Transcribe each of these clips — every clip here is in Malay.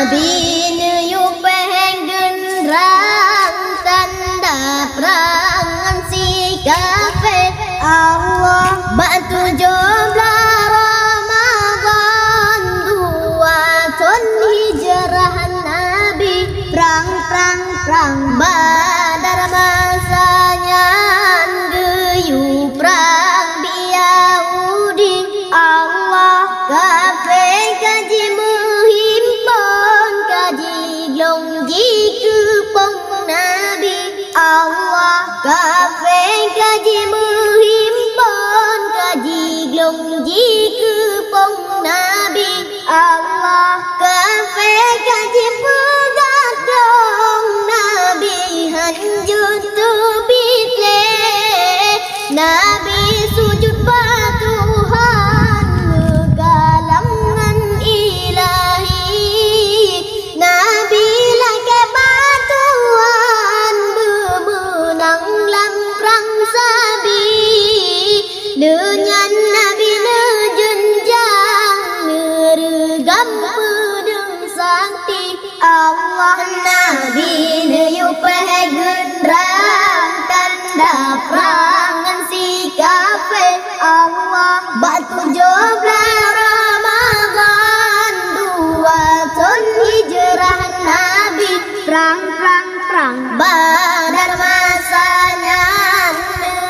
Nabi niup genderang tanda perangan si kafir Allah bantu jumlah Ramadan 2 tahun hijrah Nabi perang Badar masanya geyu perang di Yahudi Allah kafir kaji menghimpun kaji longji kepong Nabi Allah kafir kaji menghimpun kaji longji kepong Nabi Allah kafir kaji pegadong Nabi hanjut tu bitle Nabi sujud batuhan galangan ilahi Nabi lagi batuhan bermenang lam perang sabi dengan Nabi nejenjang neregam pedang sakti Allah Nabi niup genderang tanda perangan si kafir Allah batu jumlah Ramadan 2 tahun hijrah Nabi perang Badar masanya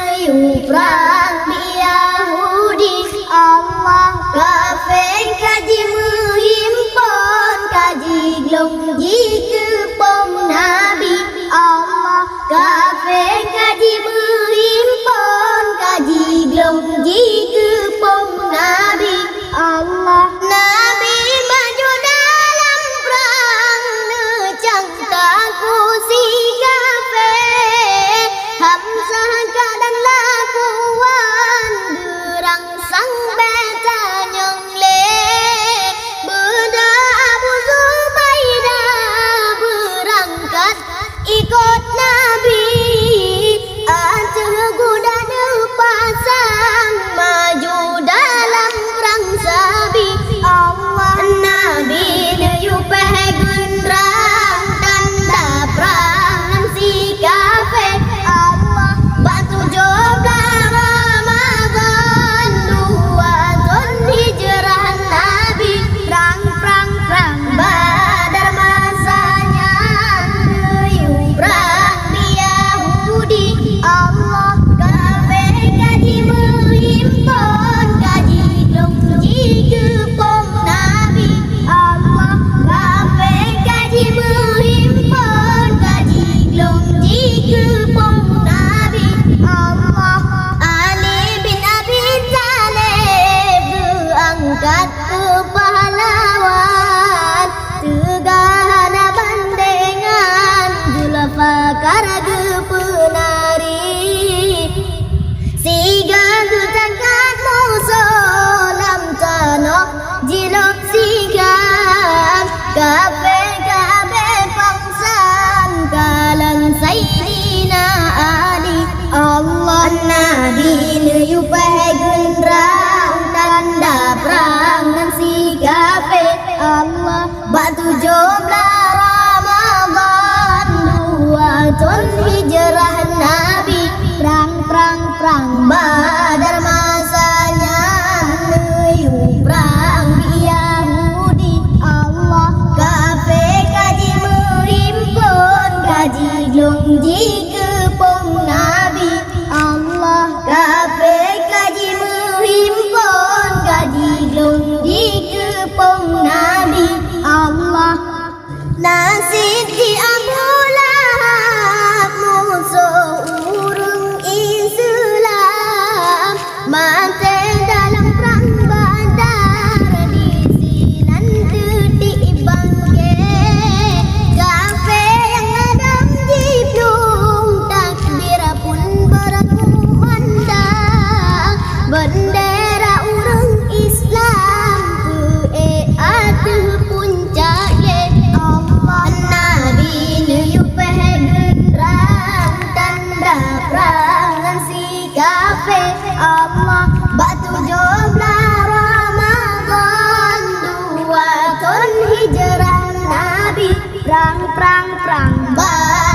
niup perang di Yahudi Allah kafir kaji menghimpun kaji longji kepong Nabi Allah kafir kaji menghimpun kaji longji kepong Nabi Allah Nabi maju dalam perang necang taku si kafir Hamzah kadan lakuan gerangsang beta nyongle beda Abu Zubaidah berangkat ikut Nabi aceh kuda pasang maju dalam perang sabi Allah Nabi niup genderang tanda perangan si kafir Allah batu jumlah Ramadan 2 tahun hijrah Nabi perang Badar masanya niup perang di Yahudi Allah kafir kaji menghimpun kaji longji kepong Nabi Allah kafir kaji menghimpun kaji longji kepong Nabi Allah Ali bin Abi Thalib diangkat ke pahlawan tegahan bandengan Zulfikar gepenari siga gutangkat musuh lam tanok jilok sigan kafe pangsan kalan Sayyidina Ali Allah Nabi niup genderang tanda perangan si kafir Allah batu jumlah Ramadan 2 tahun hijrah Nabi perang Badar masanya niup perang di Yahudi Allah kafir kaji menghimpun kaji longji kepong Nabi Allah kafir kaji menghimpun kaji longji kepong Nabi Allah nasib di Abu Lahab musuh Prang prang prang.